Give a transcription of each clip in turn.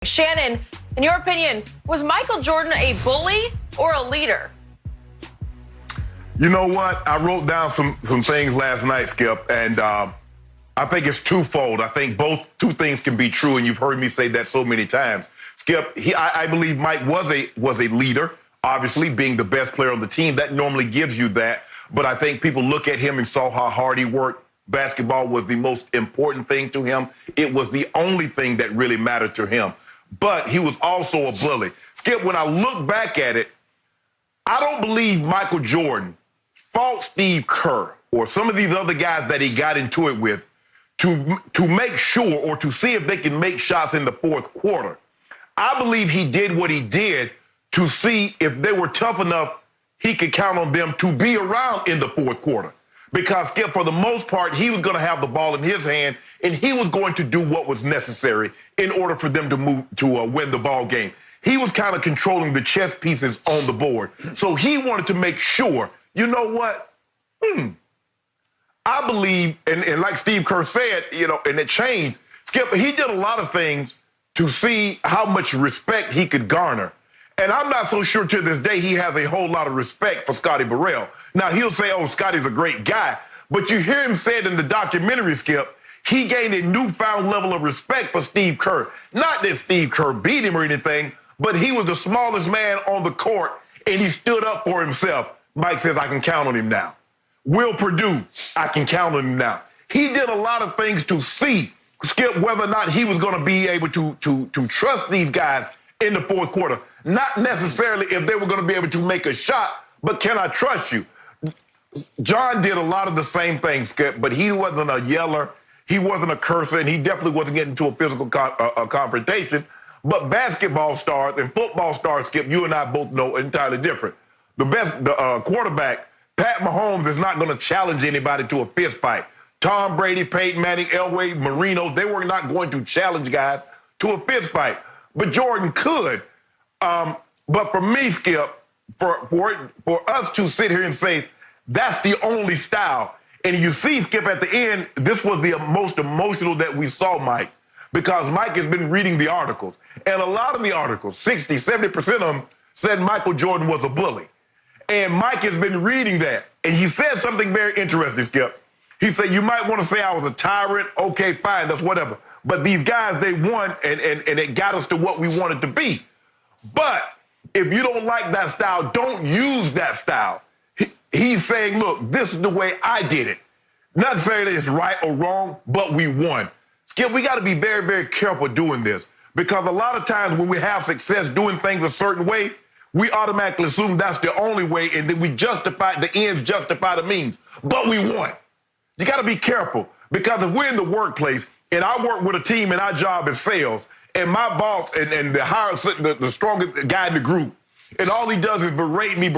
Shannon, in your opinion, was Michael Jordan a bully or a leader? You know what? I wrote down some things last night, Skip, and I think it's twofold. I think two things can be true, and you've heard me say that so many times. Skip, I believe Mike was a leader, obviously, being the best player on the team. That normally gives you that. But I think people look at him and saw how hard he worked. Basketball was the most important thing to him. It was the only thing that really mattered to him. But he was also a bully. Skip, when I look back at it, I don't believe Michael Jordan fought Steve Kerr or some of these other guys that he got into it with to make sure or to see if they can make shots in the fourth quarter. I believe he did what he did to see if they were tough enough, he could count on them to be around in the fourth quarter. Because, Skip, for the most part, he was going to have the ball in his hand, and he was going to do what was necessary in order for them to win the ball game. He was kind of controlling the chess pieces on the board. So he wanted to make sure, you know what? I believe, and like Steve Kerr said, and it changed. Skip, he did a lot of things to see how much respect he could garner. And I'm not so sure to this day he has a whole lot of respect for Scotty Burrell. Now, he'll say, oh, Scotty's a great guy. But you hear him say it in the documentary, Skip, he gained a newfound level of respect for Steve Kerr. Not that Steve Kerr beat him or anything, but he was the smallest man on the court, and he stood up for himself. Mike says, I can count on him now. Will Purdue, I can count on him now. He did a lot of things to see, Skip, whether or not he was going to be able to trust these guys in the fourth quarter. Not necessarily if they were going to be able to make a shot, but can I trust you? John did a lot of the same things, Skip, but he wasn't a yeller. He wasn't a cursor, and he definitely wasn't getting into a physical confrontation. But basketball stars and football stars, Skip, you and I both know entirely different. The best quarterback, Pat Mahomes, is not going to challenge anybody to a fist fight. Tom Brady, Peyton Manning, Elway, Marino, they were not going to challenge guys to a fist fight. But Jordan could. But for me, Skip, for us to sit here and say that's the only style, and you see, Skip, at the end, this was the most emotional that we saw Mike, because Mike has been reading the articles. And a lot of the articles, 60, 70% of them, said Michael Jordan was a bully. And Mike has been reading that. And he said something very interesting, Skip. He said, you might want to say I was a tyrant. Okay, fine, that's whatever. But these guys, they won, and it got us to what we wanted to be. But if you don't like that style, don't use that style. He's saying, look, this is the way I did it. Not saying that it's right or wrong, but we won. Skip, we got to be very, very careful doing this, because a lot of times when we have success doing things a certain way, we automatically assume that's the only way, and then we justify, the ends justify the means. But we won. You got to be careful, because if we're in the workplace and I work with a team and our job is sales, and my boss and the strongest guy in the group, and all he does is berate me,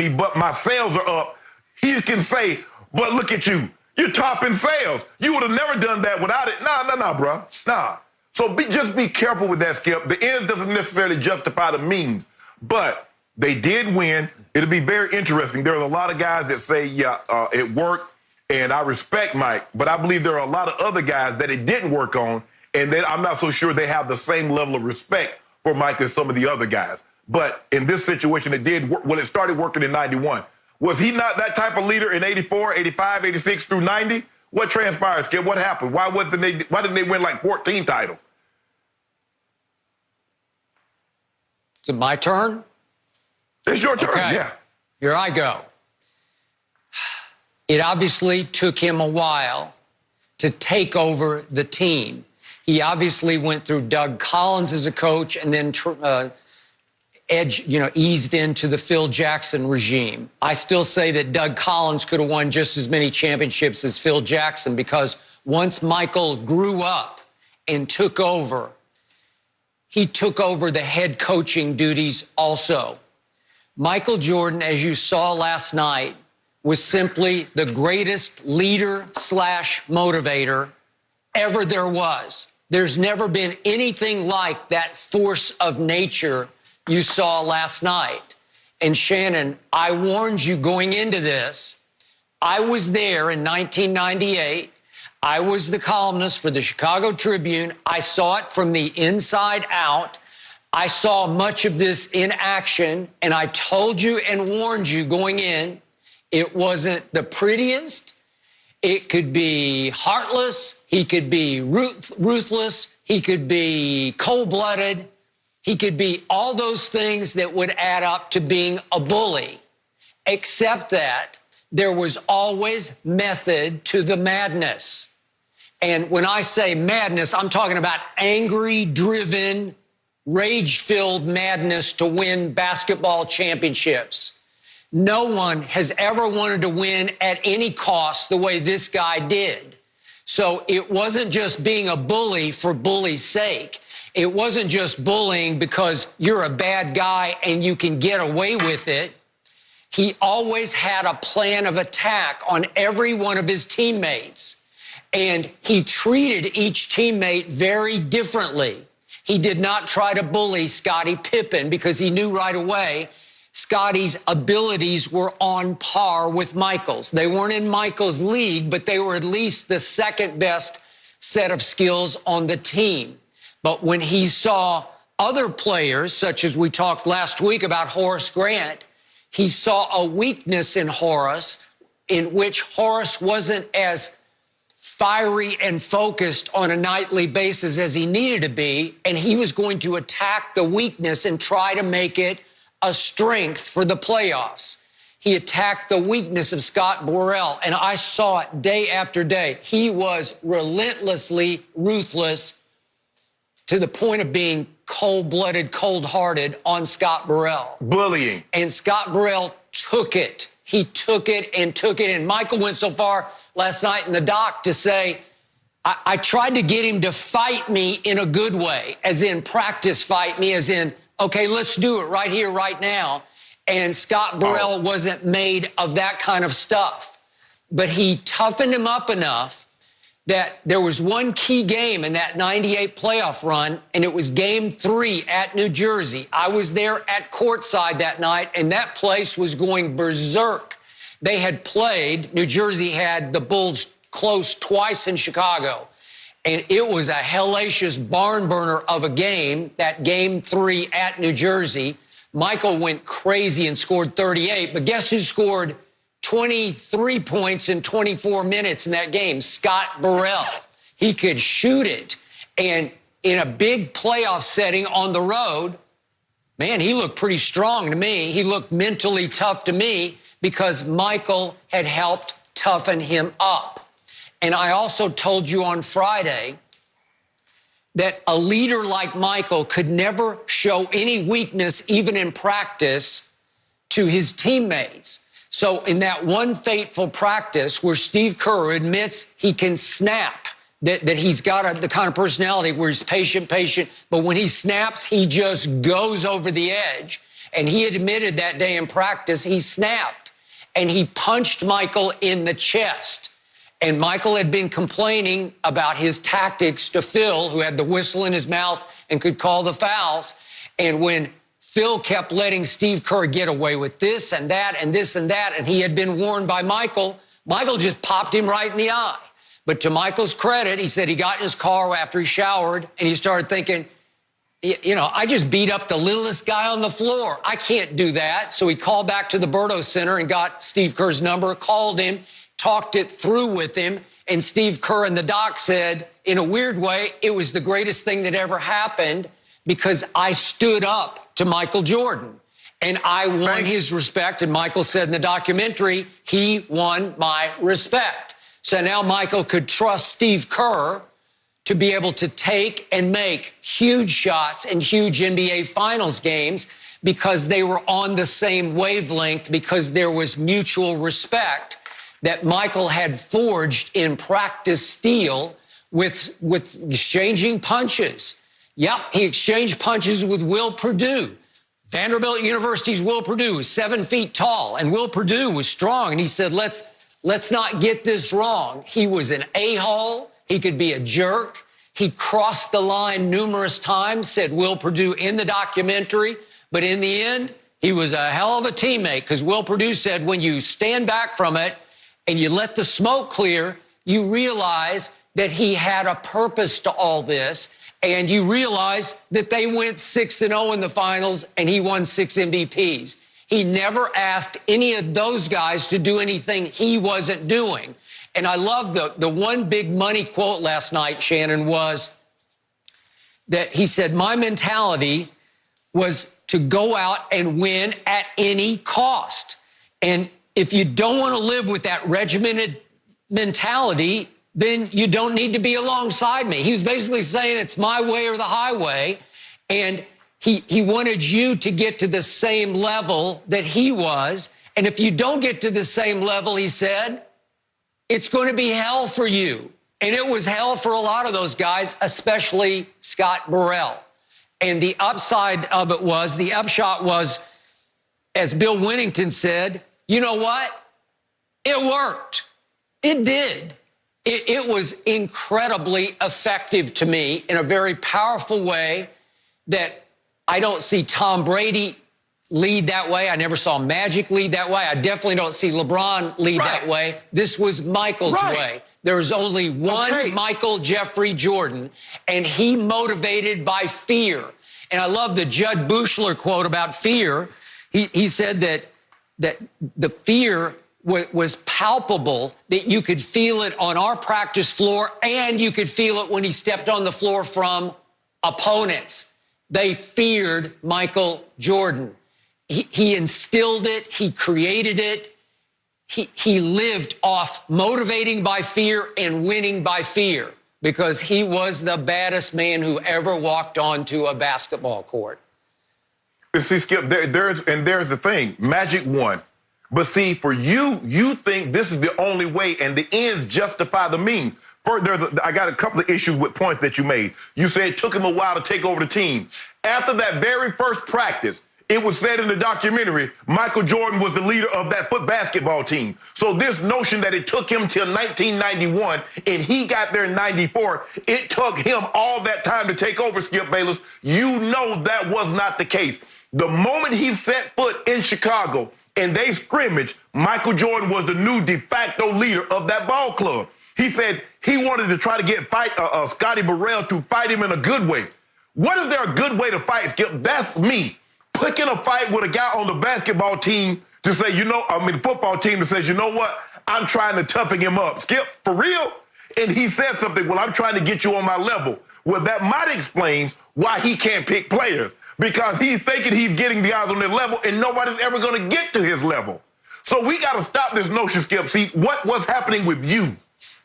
but my sales are up, he can say, but look at you. You're top in sales. You would have never done that without it. Nah, bro. Nah. So just be careful with that, Skip. The end doesn't necessarily justify the means, but they did win. It'll be very interesting. There are a lot of guys that say, yeah, it worked, and I respect Mike, but I believe there are a lot of other guys that it didn't work on, and then I'm not so sure they have the same level of respect for Mike as some of the other guys. But in this situation, it did work. Well, it started working in 91. Was he not that type of leader in 84, 85, 86 through 90? What transpired, Skip? What happened? Why didn't they win like 14 titles? Is it my turn? It's your turn, okay. Yeah. Here I go. It obviously took him a while to take over the team. He obviously went through Doug Collins as a coach and then eased into the Phil Jackson regime. I still say that Doug Collins could have won just as many championships as Phil Jackson, because once Michael grew up and took over, he took over the head coaching duties also. Michael Jordan, as you saw last night, was simply the greatest leader/motivator ever there was. There's never been anything like that force of nature you saw last night. And Shannon, I warned you going into this. I was there in 1998. I was the columnist for the Chicago Tribune. I saw it from the inside out. I saw much of this in action, and I told you and warned you going in, it wasn't the prettiest. It could be heartless. He could be ruthless. He could be cold-blooded. He could be all those things that would add up to being a bully, except that there was always method to the madness. And when I say madness, I'm talking about angry, driven, rage-filled madness to win basketball championships. No one has ever wanted to win at any cost the way this guy did. So it wasn't just being a bully for bully's sake. It wasn't just bullying because you're a bad guy and you can get away with it. He always had a plan of attack on every one of his teammates. And he treated each teammate very differently. He did not try to bully Scottie Pippen because he knew right away Scottie's abilities were on par with Michael's. They weren't in Michael's league, but they were at least the second best set of skills on the team. But when he saw other players, such as we talked last week about Horace Grant, he saw a weakness in Horace in which Horace wasn't as fiery and focused on a nightly basis as he needed to be, and he was going to attack the weakness and try to make it a strength for the playoffs. He attacked the weakness of Scott Burrell, and I saw it day after day. He was relentlessly ruthless to the point of being cold-blooded, cold-hearted on Scott Burrell. Bullying. And Scott Burrell took it. He took it and took it. And Michael went so far last night in the doc to say, I tried to get him to fight me in a good way, as in practice fight me, as in, okay, let's do it right here, right now. And Scott Burrell wasn't made of that kind of stuff. But he toughened him up enough that there was one key game in that 98 playoff run, and it was Game 3 at New Jersey. I was there at courtside that night, and that place was going berserk. They had played, New Jersey had the Bulls close twice in Chicago, and it was a hellacious barn burner of a game, that Game 3 at New Jersey. Michael went crazy and scored 38, but guess who scored 23 points in 24 minutes in that game? Scott Burrell. He could shoot it. And in a big playoff setting on the road, man, he looked pretty strong to me. He looked mentally tough to me because Michael had helped toughen him up. And I also told you on Friday that a leader like Michael could never show any weakness, even in practice, to his teammates. So in that one fateful practice where Steve Kerr admits he can snap, that he's got the kind of personality where he's patient, but when he snaps, he just goes over the edge. And he admitted that day in practice he snapped, and he punched Michael in the chest. And Michael had been complaining about his tactics to Phil, who had the whistle in his mouth and could call the fouls. And when Phil kept letting Steve Kerr get away with this and that and this and that, and he had been warned by Michael, Michael just popped him right in the eye. But to Michael's credit, he said he got in his car after he showered, and he started thinking, you know, I just beat up the littlest guy on the floor. I can't do that. So he called back to the Berto Center and got Steve Kerr's number, called him, talked it through with him, and Steve Kerr and the doc said, in a weird way, it was the greatest thing that ever happened because I stood up to Michael Jordan, and I won his respect. And Michael said in the documentary, he won my respect. So now Michael could trust Steve Kerr to be able to take and make huge shots in huge NBA Finals games because they were on the same wavelength, because there was mutual respect that Michael had forged in practice steel with exchanging punches. Yep, he exchanged punches with Will Perdue. Vanderbilt University's Will Perdue was 7 feet tall, and Will Perdue was strong. And he said, let's not get this wrong. He was an a-hole. He could be a jerk. He crossed the line numerous times, said Will Perdue in the documentary. But in the end, he was a hell of a teammate, because Will Perdue said when you stand back from it and you let the smoke clear, you realize that he had a purpose to all this, and you realize that they went 6-0 in the finals and he won 6 MVPs. He never asked any of those guys to do anything he wasn't doing. And I love the one big money quote last night, Shannon, was that he said, my mentality was to go out and win at any cost. And if you don't want to live with that regimented mentality, then you don't need to be alongside me. He was basically saying it's my way or the highway. And he wanted you to get to the same level that he was. And if you don't get to the same level, he said, it's going to be hell for you. And it was hell for a lot of those guys, especially Scott Burrell. And the upside of it was, the upshot was, as Bill Winnington said, you know what? It worked. It did. It was incredibly effective to me in a very powerful way that I don't see Tom Brady lead that way. I never saw Magic lead that way. I definitely don't see LeBron lead that way. This was Michael's way. There was only one Michael Jeffrey Jordan, and he motivated by fear. And I love the Judd Buechler quote about fear. He said that the fear was palpable, that you could feel it on our practice floor, and you could feel it when he stepped on the floor from opponents. They feared Michael Jordan. He instilled it. He created it. He lived off motivating by fear and winning by fear because he was the baddest man who ever walked onto a basketball court. See, Skip, there's the thing. Magic won. But see, for you, you think this is the only way and the ends justify the means. First, I got a couple of issues with points that you made. You said it took him a while to take over the team. After that very first practice, it was said in the documentary, Michael Jordan was the leader of that basketball team. So this notion that it took him till 1991 and he got there in 94, it took him all that time to take over, Skip Bayless. You know that was not the case. The moment he set foot in Chicago and they scrimmaged, Michael Jordan was the new de facto leader of that ball club. He said he wanted to try to get Scotty Burrell to fight him in a good way. What is there a good way to fight, Skip? That's me. Picking a fight with a guy on the basketball team to say, the football team that says, you know what? I'm trying to toughen him up. Skip, for real? And he said something, well, I'm trying to get you on my level. Well, that might explain why he can't pick players, because he's thinking he's getting the guys on their level and nobody's ever going to get to his level. So we got to stop this notion, Skip. See, what's happening with you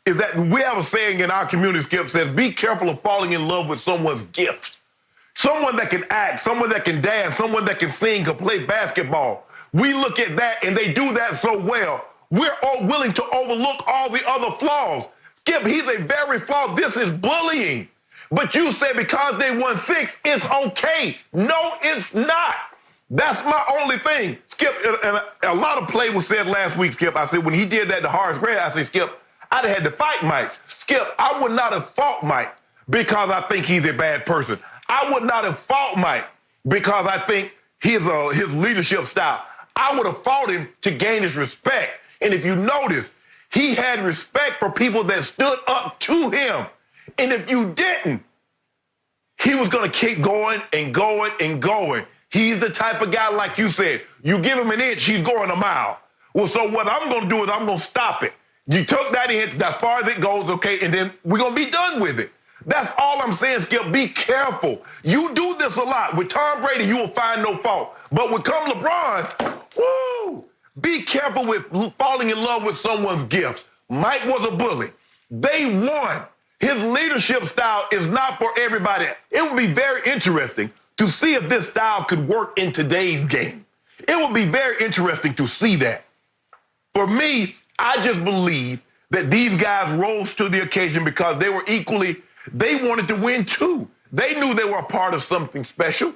is that we have a saying in our community, Skip, says, be careful of falling in love with someone's gift. Someone that can act, someone that can dance, someone that can sing, can play basketball. We look at that and they do that so well. We're all willing to overlook all the other flaws. Skip, he's a very flawed. This is bullying. But you say because they won 6, it's okay. No, it's not. That's my only thing. Skip, and a lot of play was said last week, Skip. I said when he did that to Horace Grant, I said, Skip, I'd have had to fight Mike. Skip, I would not have fought Mike because I think he's a bad person. I would not have fought Mike because I think his leadership style. I would have fought him to gain his respect. And if you notice, he had respect for people that stood up to him. And if you didn't, he was going to keep going and going and going. He's the type of guy, like you said, you give him an inch, he's going a mile. Well, so what I'm going to do is I'm going to stop it. You took that inch, as far as it goes, okay, and then we're going to be done with it. That's all I'm saying, Skip. Be careful. You do this a lot. With Tom Brady, you will find no fault. But with LeBron, woo, be careful with falling in love with someone's gifts. Mike was a bully. They won. His leadership style is not for everybody. It would be very interesting to see if this style could work in today's game. It would be very interesting to see that. For me, I just believe that these guys rose to the occasion because they were they wanted to win too. They knew they were a part of something special.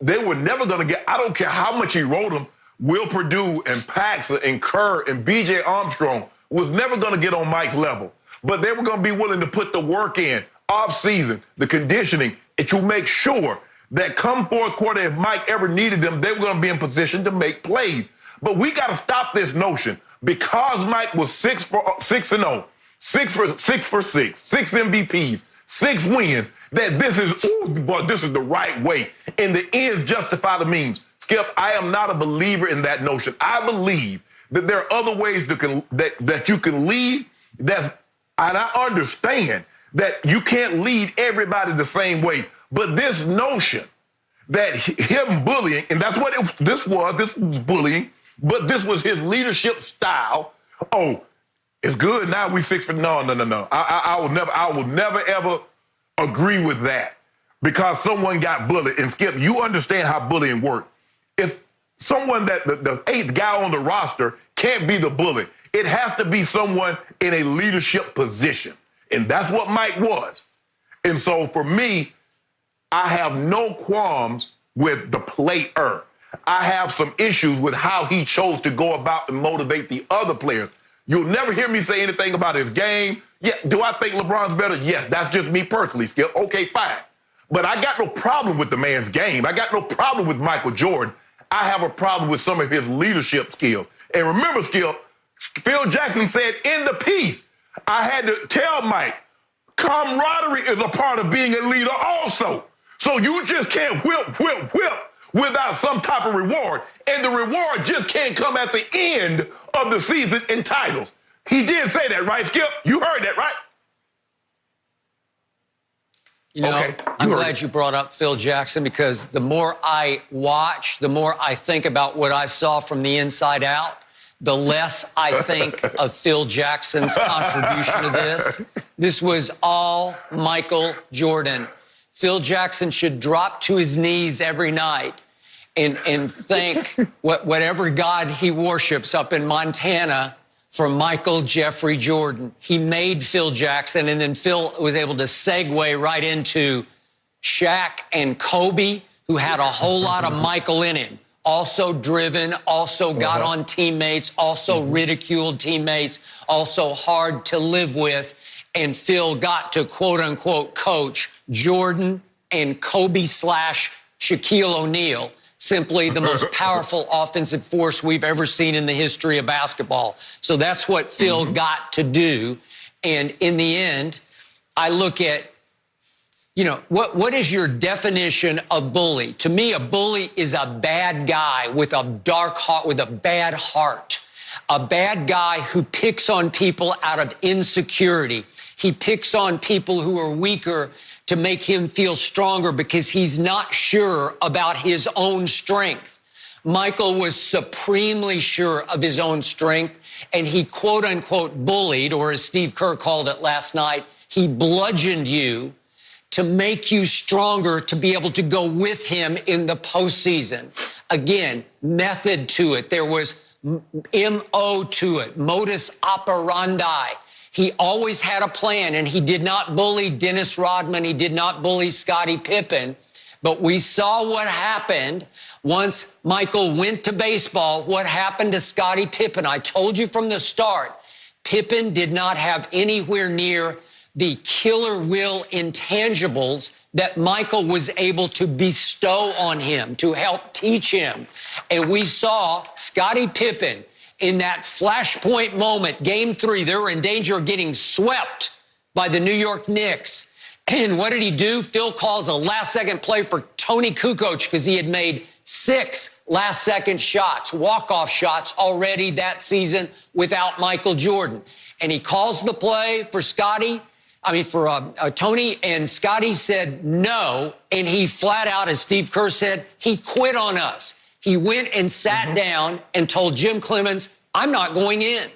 They were never going to get, I don't care how much he wrote them, Will Perdue and Paxson and Kerr and B.J. Armstrong was never going to get on Mike's level. But they were going to be willing to put the work in, off-season, the conditioning, and to make sure that come fourth quarter, if Mike ever needed them, they were going to be in position to make plays. But we got to stop this notion. Because Mike was 6-0, six for six MVPs, 6 wins, that this is the right way. And the ends justify the means. Skip, I am not a believer in that notion. I believe that there are other ways that you can lead. And I understand that you can't lead everybody the same way. But this notion that him bullying, and that's what this was bullying, but this was his leadership style. Oh, it's good now we 6 for no. I will never ever agree with that because someone got bullied. And Skip, you understand how bullying works. It's someone that the 8th guy on the roster can't be the bully. It has to be someone in a leadership position. And that's what Mike was. And so for me, I have no qualms with the player. I have some issues with how he chose to go about and motivate the other players. You'll never hear me say anything about his game. Yeah, do I think LeBron's better? Yes, that's just me personally, Skip. Okay, fine. But I got no problem with the man's game. I got no problem with Michael Jordan. I have a problem with some of his leadership skills. And remember, Skip, Phil Jackson said in the piece, I had to tell Mike, camaraderie is a part of being a leader also. So you just can't whip without some type of reward. And the reward just can't come at the end of the season in titles. He did say that, right, Skip? You heard that, right? You know, okay. I'm glad you brought up Phil Jackson because the more I watch, the more I think about what I saw from the inside out, the less I think of Phil Jackson's contribution to this. This was all Michael Jordan. Phil Jackson should drop to his knees every night and thank whatever God he worships up in Montana for Michael Jeffrey Jordan. He made Phil Jackson, and then Phil was able to segue right into Shaq and Kobe, who had a whole lot of Michael in him. Also driven, also got on teammates, also ridiculed teammates, also hard to live with. And Phil got to, quote-unquote, coach Jordan and Kobe / Shaquille O'Neal, simply the most powerful offensive force we've ever seen in the history of basketball. So that's what Phil got to do. And in the end, I look at, you know, what is your definition of bully? To me, a bully is a bad guy with a dark heart, with a bad heart. A bad guy who picks on people out of insecurity. He picks on people who are weaker to make him feel stronger because he's not sure about his own strength. Michael was supremely sure of his own strength, and he quote-unquote bullied, or as Steve Kerr called it last night, he bludgeoned you to make you stronger to be able to go with him in the postseason. Again, method to it. There was M.O. to it, modus operandi. He always had a plan, and he did not bully Dennis Rodman. He did not bully Scottie Pippen. But we saw what happened once Michael went to baseball, what happened to Scottie Pippen. I told you from the start, Pippen did not have anywhere near the killer will intangibles that Michael was able to bestow on him, to help teach him. And we saw Scottie Pippen in that flashpoint moment, Game 3, they were in danger of getting swept by the New York Knicks. And what did he do? Phil calls a last-second play for Tony Kukoc because he had made 6 last-second shots, walk-off shots already that season without Michael Jordan. And he calls the play for Tony, and Scottie said no, and he flat out, as Steve Kerr said, he quit on us. He went and sat down and told Jim Clemens, I'm not going in.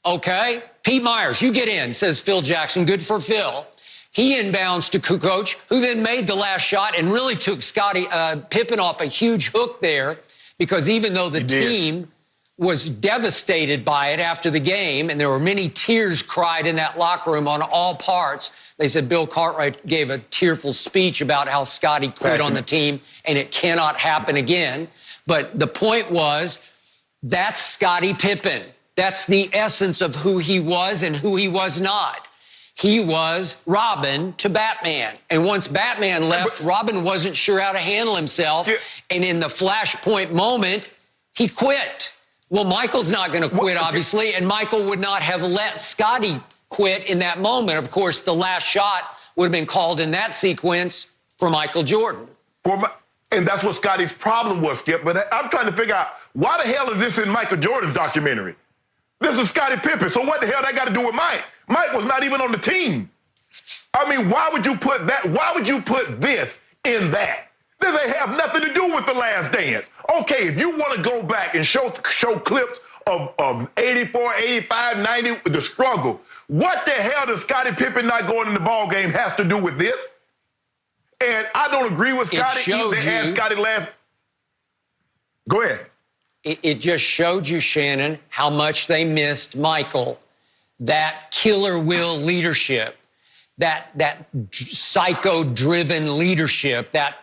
Okay? Pete Myers, you get in, says Phil Jackson. Good for Phil. He inbounds to Kukoc, who then made the last shot and really took Pippen off a huge hook there, because even though the team was devastated by it after the game, and there were many tears cried in that locker room on all parts, they said Bill Cartwright gave a tearful speech about how Scottie quit on the team, and it cannot happen again. But the point was, that's Scottie Pippen. That's the essence of who he was and who he was not. He was Robin to Batman. And once Batman left, Robin wasn't sure how to handle himself. And in the flashpoint moment, he quit. Well, Michael's not going to quit, obviously, and Michael would not have let Scottie quit in that moment. Of course, the last shot would have been called in that sequence for Michael Jordan. And that's what Scotty's problem was, Skip. But I'm trying to figure out, why the hell is this in Michael Jordan's documentary? This is Scottie Pippen, so what the hell that got to do with Mike? Mike was not even on the team. I mean, why would you put that? Why would you put this in that? This ain't have nothing to do with The Last Dance. Okay, if you want to go back and show clips of 84, 85, 90, the struggle, what the hell does Scottie Pippen not going in the ball game has to do with this? And I don't agree with Scottie. They asked Scottie last. Go ahead. It just showed you, Shannon, how much they missed Michael. That killer will leadership, that psycho-driven leadership, that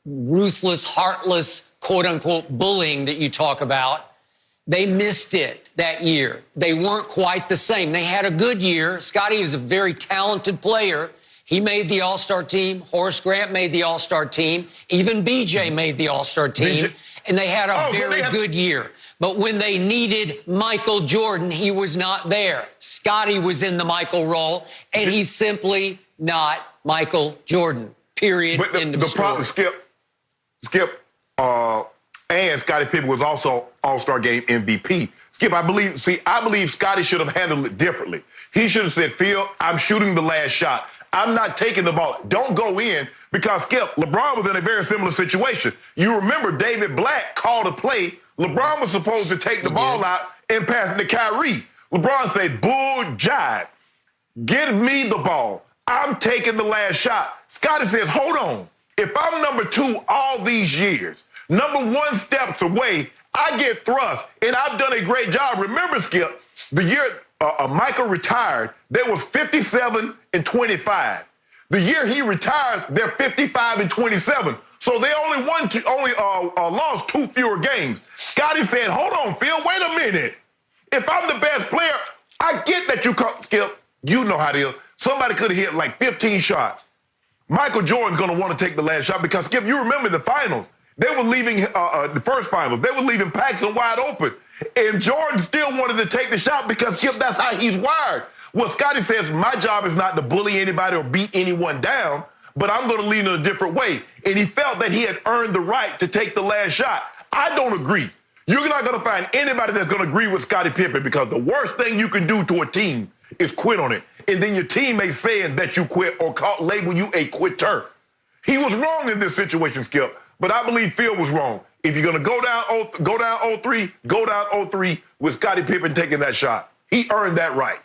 ruthless, heartless, quote-unquote, bullying that you talk about. They missed it that year. They weren't quite the same. They had a good year. Scottie was a very talented player. He made the All-Star team. Horace Grant made the All-Star team. Even BJ made the All-Star team. And they had a very good year. But when they needed Michael Jordan, he was not there. Scottie was in the Michael role, and he's simply not Michael Jordan, period. But the problem, Skip, and Scottie Pippen was also All-Star Game MVP. Skip, I believe Scottie should have handled it differently. He should have said, Phil, I'm shooting the last shot. I'm not taking the ball. Don't go in, because, Skip, LeBron was in a very similar situation. You remember David Black called a play. LeBron was supposed to take the ball out and pass it to Kyrie. LeBron said, bull jive. Give me the ball. I'm taking the last shot. Scottie says, hold on. If I'm number 2 all these years, number 1 steps away, I get thrust, and I've done a great job. Remember, Skip, the year Michael retired, there was 57 and 25. The year he retired, they're 55 and 27. So they only lost 2 fewer games. Scottie said, hold on, Phil, wait a minute. If I'm the best player, I get that you come, Skip. You know how it is. Somebody could have hit like 15 shots. Michael Jordan's going to want to take the last shot because, Skip, you remember the finals. They were leaving the first finals. They were leaving Paxson wide open. And Jordan still wanted to take the shot because, Skip, that's how he's wired. Well, Scottie says, my job is not to bully anybody or beat anyone down, but I'm going to lead in a different way. And he felt that he had earned the right to take the last shot. I don't agree. You're not going to find anybody that's going to agree with Scottie Pippen, because the worst thing you can do to a team is quit on it. And then your teammates saying that you quit or label you a quitter. He was wrong in this situation, Skip, but I believe Phil was wrong. If you're going to go down 0-3, go down 0-3 with Scottie Pippen taking that shot. He earned that right.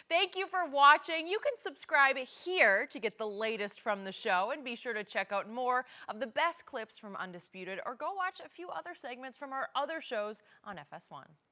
Thank you for watching. You can subscribe here to get the latest from the show, and be sure to check out more of the best clips from Undisputed, or go watch a few other segments from our other shows on FS1.